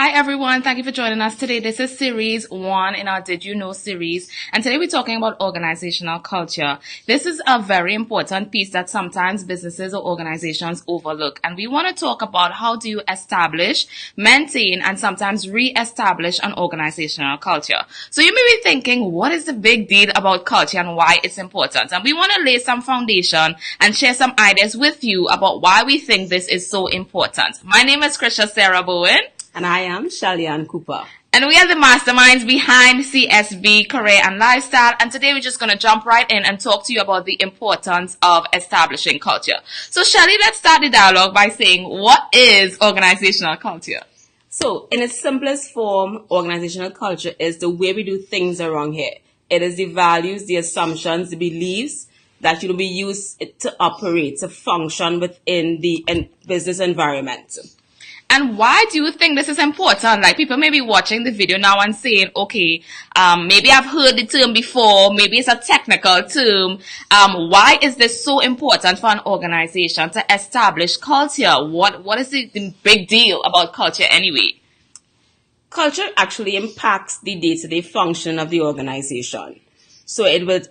Hi everyone, thank you for joining us today. This is series 1 in our Did You Know series, and today we're talking about organizational culture. This is a very important piece that sometimes businesses or organizations overlook, and we want to talk about how do you establish, maintain, and sometimes re-establish an organizational culture. So you may be thinking, what is the big deal about culture and why it's important? And we want to lay some foundation and share some ideas with you about why we think this is so important. My name is Krisha Sarah Bowen. And I am Shelly-Ann Cooper. And we are the masterminds behind CSB Career and Lifestyle. And today we're just going to jump right in and talk to you about the importance of establishing culture. So Shelly, let's start the dialogue by saying, what is organizational culture? So in its simplest form, organizational culture is the way we do things around here. It is the values, the assumptions, the beliefs that we use to operate, to function within the business environment. And why do you think this is important? Like, people may be watching the video now and saying, okay, maybe I've heard the term before, maybe it's a technical term. Why is this so important for an organization to establish culture? What is the big deal about culture anyway? Culture actually impacts the day-to-day function of the organization. So it's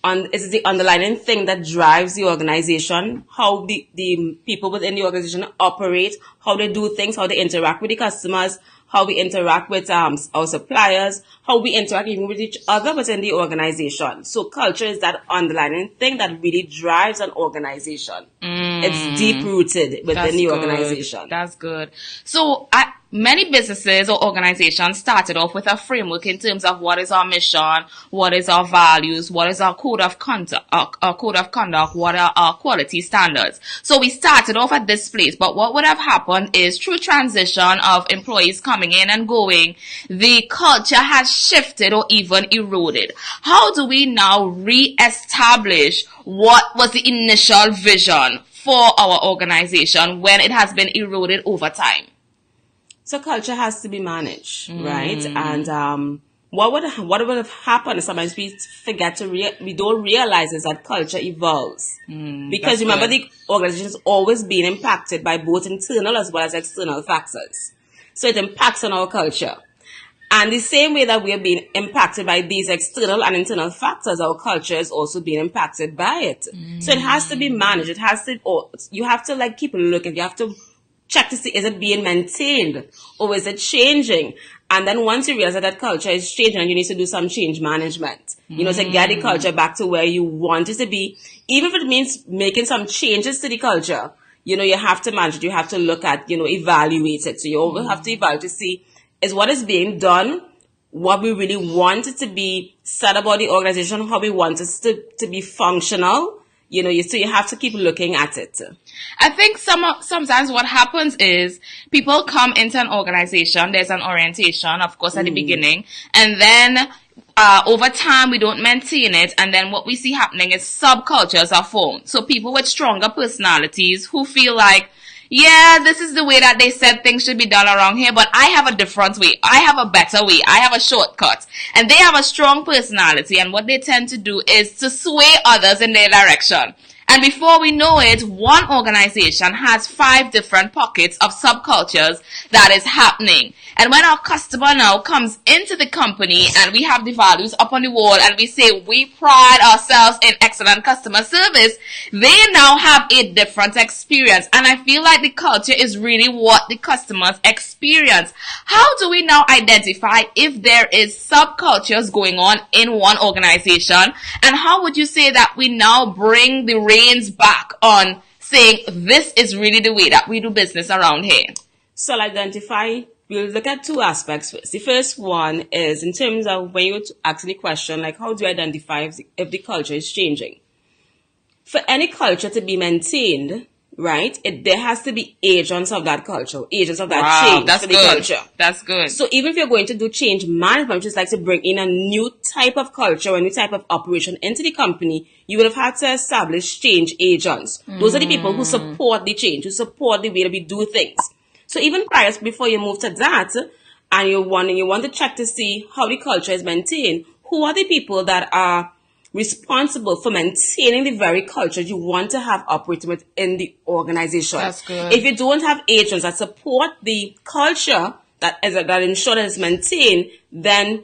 the underlying thing that drives the organization, how the people within the organization operate, how they do things, how they interact with the customers, how we interact with our suppliers, how we interact even with each other within the organization. So culture is that underlying thing that really drives an organization. It's deep-rooted within the organization. That's good. So many businesses or organizations started off with a framework in terms of what is our mission, what is our values, what is our code of conduct, what are our quality standards. So we started off at this place, but what would have happened is through transition of employees coming in and going, the culture has shifted or even eroded. How do we now re-establish what was the initial vision for our organization when it has been eroded over time? So culture has to be managed, right? And what would have happened? Sometimes we forget we don't realize is that culture evolves because remember the organization is always being impacted by both internal as well as external factors. So it impacts on our culture, and the same way that we are being impacted by these external and internal factors, our culture is also being impacted by it. So it has to be managed. It has to. You have to keep looking. You have to check to see, is it being maintained or is it changing? And then once you realize that culture is changing, you need to do some change management, to get the culture back to where you want it to be. Even if it means making some changes to the culture, you have to manage it. You have to look at, evaluate it. So you always have to evaluate to see, is what is being done what we really want it to be said about the organization, how we want it to be functional? So you have to keep looking at it. I think sometimes what happens is people come into an organization, there's an orientation, of course, at the beginning, and then over time we don't maintain it, and then what we see happening is subcultures are formed. So people with stronger personalities who feel like, yeah, this is the way that they said things should be done around here, but I have a different way. I have a better way. I have a shortcut. And they have a strong personality, and what they tend to do is to sway others in their direction. And before we know it, one organization has 5 different pockets of subcultures that is happening. And when our customer now comes into the company and we have the values up on the wall and we say we pride ourselves in excellent customer service, they now have a different experience. And I feel like the culture is really what the customers experience. How do we now identify if there is subcultures going on in one organization? And how would you say that we now bring the reins back on saying this is really the way that we do business around here? So I'll identify. We'll look at 2 aspects first. The first one is in terms of when you ask the question, how do you identify if the culture is changing? For any culture to be maintained, right, there has to be agents of that culture, agents of that change for the culture. That's good. So even if you're going to do change management, which is like to bring in a new type of culture, a new type of operation into the company, you would have had to establish change agents. Those are the people who support the change, who support the way that we do things. So even before you move to that, and you want to check to see how the culture is maintained, who are the people that are responsible for maintaining the very culture you want to have operating within the organization? That's good. If you don't have agents that support the culture, that ensure that it's maintained, then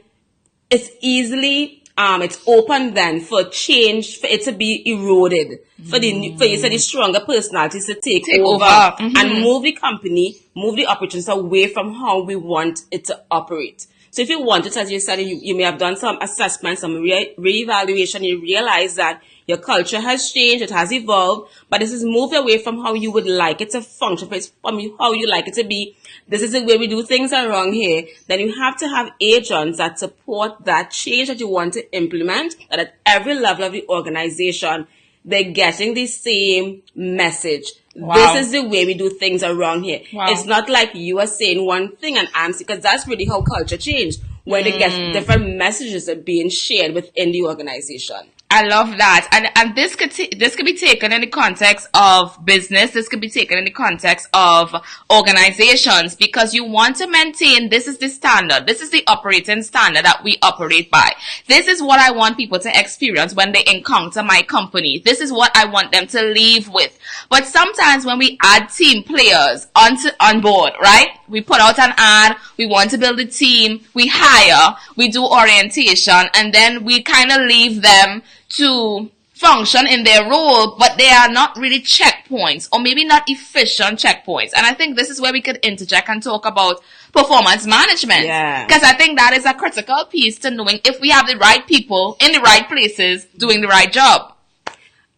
it's easily it's open then for change, for it to be eroded, for the stronger personalities to take over. And move the company, move the operations away from how we want it to operate. So if you want it, as you said, you may have done some assessment, some re-evaluation, you realize that your culture has changed, it has evolved, but this is moved away from how you would like it to function, from how you like it to be. This is the way we do things around here. Then you have to have agents that support that change that you want to implement, that at every level of the organization, they're getting the same message. Wow. This is the way we do things around here. Wow. It's not like you are saying one thing and I'm, because that's really how culture changed, where they get different messages that are being shared within the organization. I love that. And this could be taken in the context of business. This could be taken in the context of organizations, because you want to maintain, this is the standard. This is the operating standard that we operate by. This is what I want people to experience when they encounter my company. This is what I want them to leave with. But sometimes when we add team players on board, right? We put out an ad, we want to build a team, we hire, we do orientation, and then we kind of leave them to function in their role, but they are not really checkpoints, or maybe not efficient checkpoints. And I think this is where we could interject and talk about performance management. Because I think that is a critical piece to knowing if we have the right people in the right places doing the right job.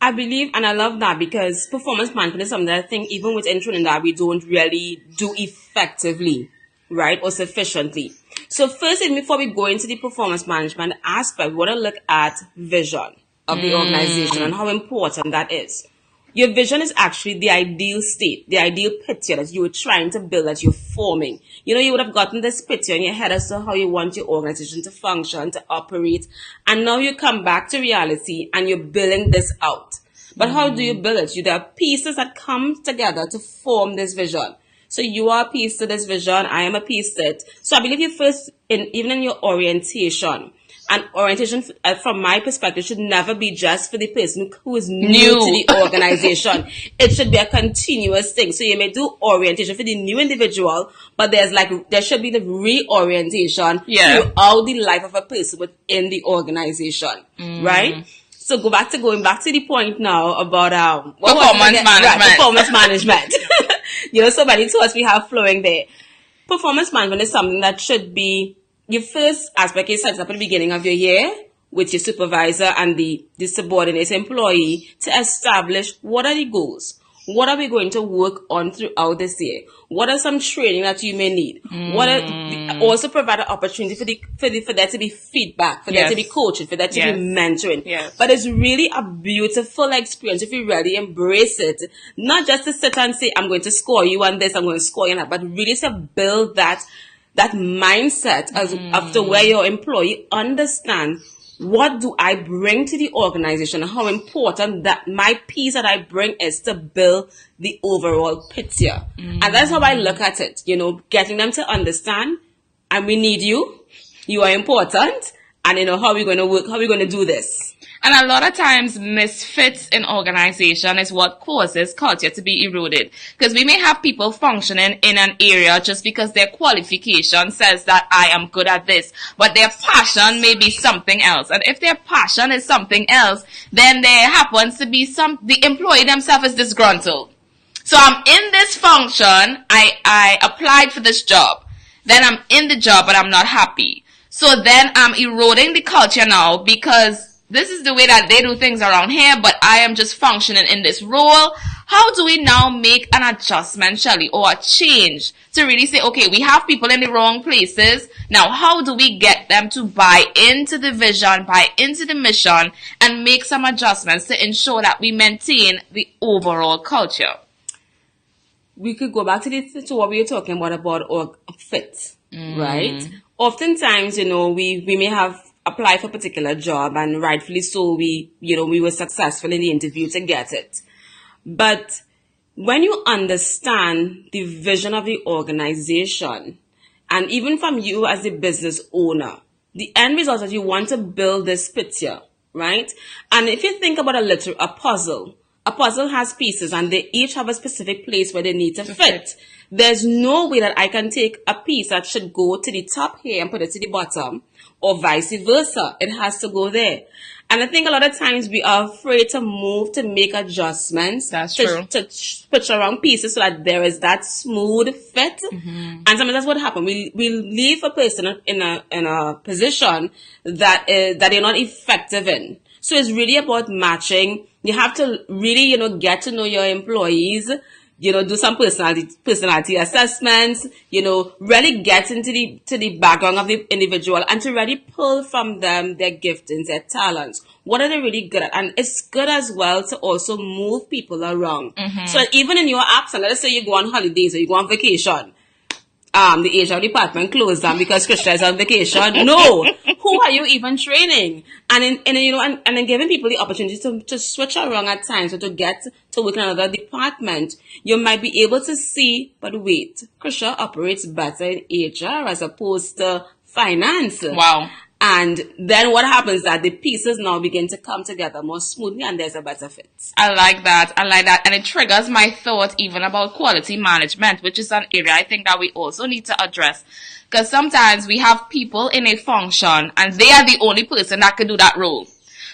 I believe, and I love that, because performance management is something that I think even within Trinidad we don't really do effectively, right, or sufficiently. So first, before we go into the performance management aspect, we want to look at vision of the organization and how important that is. Your vision is actually the ideal state, the ideal picture that you were trying to build, that you're forming. You know, you would have gotten this picture in your head as to how you want your organization to function, to operate. And now you come back to reality and you're building this out. But how do you build it? There are pieces that come together to form this vision. So you are a piece to this vision. I am a piece to it. So I believe you first, even in your orientation, and orientation, from my perspective, should never be just for the person who is new to the organization. It should be a continuous thing. So you may do orientation for the new individual, but there should be the reorientation throughout the life of a person within the organization, right? So going back to the point now about performance management. Right, performance management. You know, so many thoughts we have flowing there. Performance management is something that should be your first aspect. You set it up at the beginning of your year with your supervisor and the subordinate employee to establish what are the goals. What are we going to work on throughout this year? What are some training that you may need? Also provide an opportunity for there to be feedback, for there to be coaching, for there to be mentoring. But it's really a beautiful experience if you really embrace it. Not just to sit and say, I'm going to score you on this, I'm going to score you on that, but really to build that mindset after where your employee understand, what do I bring to the organization, and how important that my piece that I bring is to build the overall picture. And that's how I look at it, you know, getting them to understand, and we need you, you are important, and you know, how are we going to work, how are we going to do this? And a lot of times misfits in organization is what causes culture to be eroded. Because we may have people functioning in an area just because their qualification says that I am good at this, but their passion may be something else. And if their passion is something else, then there happens to be the employee themselves is disgruntled. So I'm in this function, I applied for this job. Then I'm in the job, but I'm not happy. So then I'm eroding the culture now, because this is the way that they do things around here, but I am just functioning in this role. How do we now make an adjustment, Shelley, or a change to really say, okay, we have people in the wrong places. Now, how do we get them to buy into the vision, buy into the mission, and make some adjustments to ensure that we maintain the overall culture? We could go back to what we were talking about fit, right? Oftentimes, you know, we may have apply for a particular job, and rightfully so, we were successful in the interview to get it. But when you understand the vision of the organization, and even from you as a business owner, the end result is you want to build this picture, right? And if you think about a puzzle, a puzzle has pieces and they each have a specific place where they need to fit. There's no way that I can take a piece that should go to the top here and put it to the bottom, or vice versa. It has to go there. And I think a lot of times we are afraid to move, to make adjustments. That's true. To switch around pieces so that there is that smooth fit. And sometimes that's what happens. We leave a person in a position that they're not effective in. So it's really about matching. You have to really, get to know your employees. Do some personality assessments, really get into the background of the individual and to really pull from them their giftings, their talents. What are they really good at? And it's good as well to also move people around. So even in your absence, let's say you go on holidays or you go on vacation, the HR department closed down because Krishna is on vacation. No. Who are you even training? And then giving people the opportunity to switch around at times or to get to work in another department. You might be able to see, but wait, Krishna operates better in HR as opposed to finance. Wow. And then what happens is that the pieces now begin to come together more smoothly and there's a better fit. I like that. And it triggers my thought even about quality management, which is an area I think that we also need to address. Because sometimes we have people in a function and they are the only person that can do that role.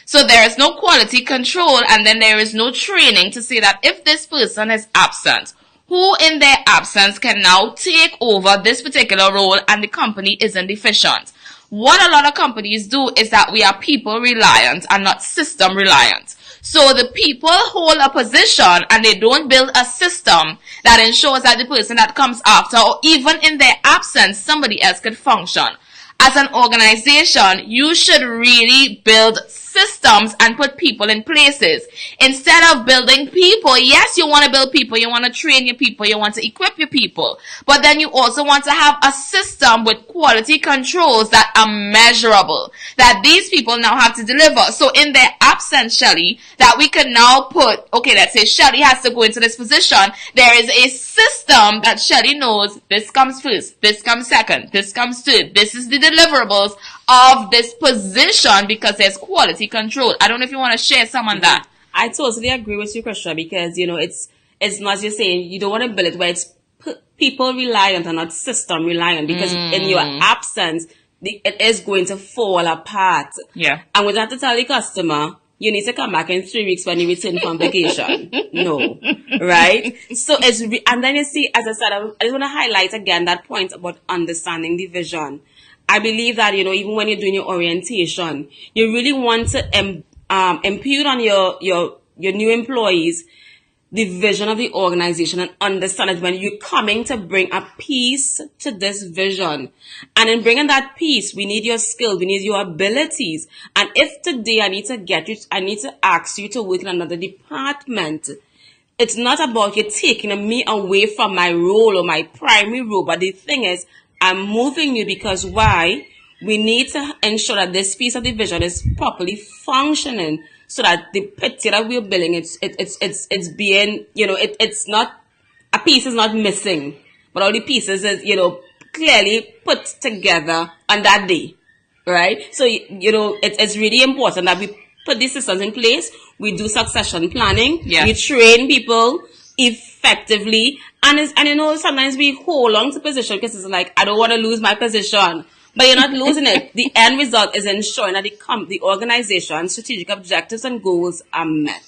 So there is no quality control and then there is no training to say that if this person is absent, who in their absence can now take over this particular role and the company isn't efficient. What a lot of companies do is that we are people reliant and not system reliant. So the people hold a position and they don't build a system that ensures that the person that comes after or even in their absence, somebody else could function. As an organization, you should really build systems and put people in places. Instead of building people, yes, you want to build people, you want to train your people, you want to equip your people, but then you also want to have a system with quality controls that are measurable, that these people now have to deliver. So in their absence, Shelly, that we can now put, okay, let's say Shelly has to go into this position, there is a system that Shelly knows, this comes first, this comes second, this comes third, this is the deliverables of this position because there's quality control. I don't know if you want to share some on that. I totally agree with you, Krishna, because, it's not as you're saying, you don't want to build it where it's people reliant and not system reliant because in your absence, it is going to fall apart. Yeah. And we have to tell the customer, you need to come back in 3 weeks when you return from vacation. No. Right? So and then you see, as I said, I just want to highlight again that point about understanding the vision. I believe that, even when you're doing your orientation, you really want to impute on your new employees the vision of the organization and understand that when you're coming to bring a piece to this vision. And in bringing that piece, we need your skills, we need your abilities. And if today I need to ask you to work in another department, it's not about you taking me away from my role or my primary role, but the thing is, I'm moving you because why? We need to ensure that this piece of the vision is properly functioning so that the picture that we're building, it's being, it's not, a piece is not missing, but all the pieces is, clearly put together on that day, right? So, it's really important that we put these systems in place. We do succession planning. Yeah. We train people effectively. And sometimes we hold on to position because it's like, I don't want to lose my position. But you're not losing it. The end result is ensuring that the organization's strategic objectives and goals are met.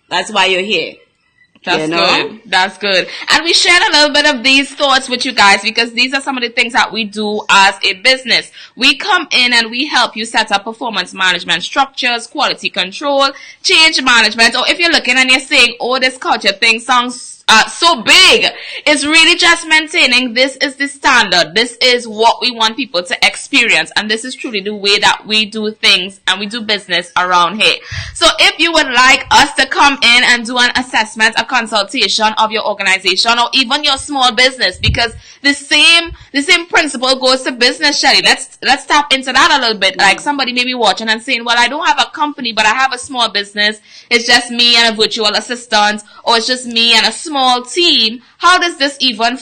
That's why you're here. That's good. That's good. And we shared a little bit of these thoughts with you guys because these are some of the things that we do as a business. We come in and we help you set up performance management structures, quality control, change management. Or if you're looking and you're saying, oh, this culture thing sounds so big. It's really just maintaining this is the standard. This is what we want people to experience. And this is truly the way that we do things and we do business around here. So if you would like us to come in and do an assessment, a consultation of your organization or even your small business, because the same principle goes to business, Shelly. Let's tap into that a little bit. Like somebody may be watching and saying, well, I don't have a company, but I have a small business. It's just me and a virtual assistant, or it's just me and a small team. How does this even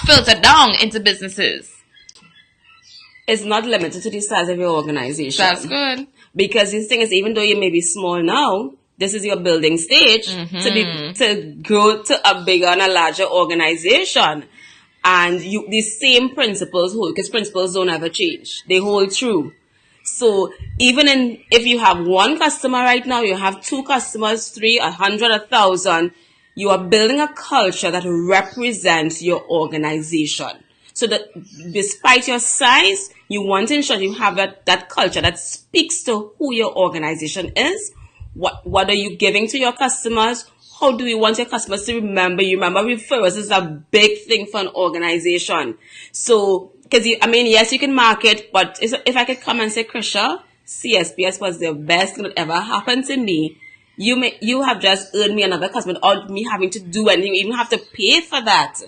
filter down into businesses? It's not limited to the size of your organization. That's good. Because the thing is, even though you may be small now, this is your building stage to grow to a bigger and a larger organization. And these same principles hold, because principles don't ever change. They hold true. So even if you have one customer right now, you have 2 customers, 3, 100, 1,000, you are building a culture that represents your organization. So that despite your size, you want to ensure you have that culture that speaks to who your organization is. What are you giving to your customers? How do you want your customers to remember you? Remember, referrals is a big thing for an organization. So, because yes, you can market, but if I could come and say, Krisha, CSPS was the best thing that ever happened to me, you have just earned me another customer without me having to do anything, even have to pay for that.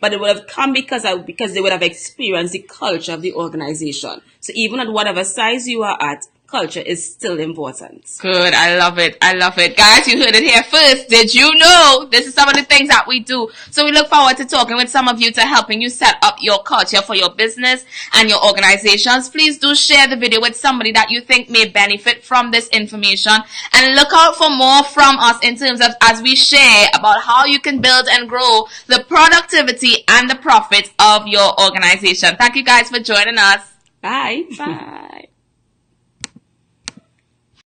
But it would have come because they would have experienced the culture of the organization. So even at whatever size you are at, culture is still important. Good. I love it. I love it. Guys, you heard it here first. Did you know? This is some of the things that we do. So we look forward to talking with some of you to helping you set up your culture for your business and your organizations. Please do share the video with somebody that you think may benefit from this information. And look out for more from us in terms of as we share about how you can build and grow the productivity and the profits of your organization. Thank you guys for joining us. Bye. Bye.